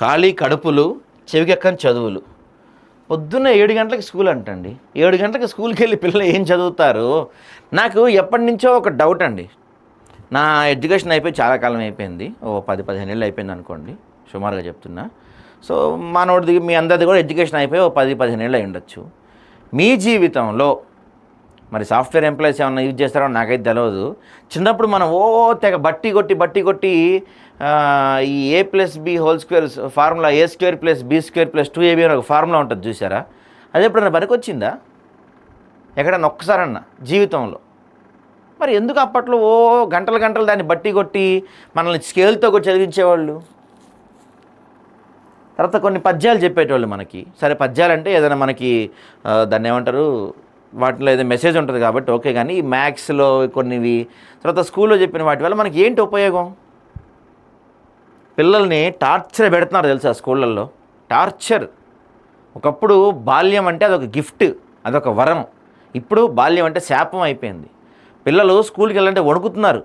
ఖాళీ కడుపులు, చెవికెక్కని చదువులు. పొద్దున్న 7 గంటలకు స్కూల్ అంటండి. 7 గంటలకు స్కూల్కి వెళ్ళి పిల్లలు ఏం చదువుతారు? నాకు ఎప్పటి నుంచో ఒక డౌట్ అండి. నా ఎడ్యుకేషన్ అయిపోయి చాలా కాలం అయిపోయింది. ఓ 10-15 ఏళ్ళు అయిపోయింది అనుకోండి, సుమారుగా చెప్తున్నా. సో మనోడిది మీ అందరిది కూడా ఎడ్యుకేషన్ అయిపోయి ఓ 10-15 ఏళ్ళు అయి ఉండొచ్చు. మీ జీవితంలో మరి సాఫ్ట్వేర్ ఎంప్లాయీస్ ఏమన్నా యూజ్ చేస్తారో నాకైతే తెలియదు. చిన్నప్పుడు మనం తెగ బట్టి కొట్టి ఈ A+B² formula A² + B² + 2AB అని ఒక ఫార్ములా ఉంటుంది చూసారా? అది ఎప్పుడన్నా పనికొచ్చిందా ఎక్కడన్నా ఒక్కసారన్నా జీవితంలో? మరి ఎందుకు అప్పట్లో గంటలు దాన్ని బట్టి కొట్టి మనల్ని స్కేల్తో కూడా చదివించేవాళ్ళు? తర్వాత కొన్ని పద్యాలు చెప్పేటోళ్ళు మనకి. సరే పద్యాలంటే ఏదైనా మనకి దాన్ని ఏమంటారు, వాటిలో ఏదో మెసేజ్ ఉంటుంది కాబట్టి ఓకే. కానీ ఈ మ్యాథ్స్లో కొన్నివి, తర్వాత స్కూల్లో చెప్పిన వాటి వల్ల మనకి ఏంటి ఉపయోగం? పిల్లల్ని టార్చర్ పెడుతున్నారు తెలుసా స్కూళ్ళల్లో? టార్చర్. ఒకప్పుడు బాల్యం అంటే అదొక గిఫ్ట్, అదొక వరం. ఇప్పుడు బాల్యం అంటే శాపం అయిపోయింది. పిల్లలు స్కూల్కి వెళ్ళాలంటే వణుకుతున్నారు.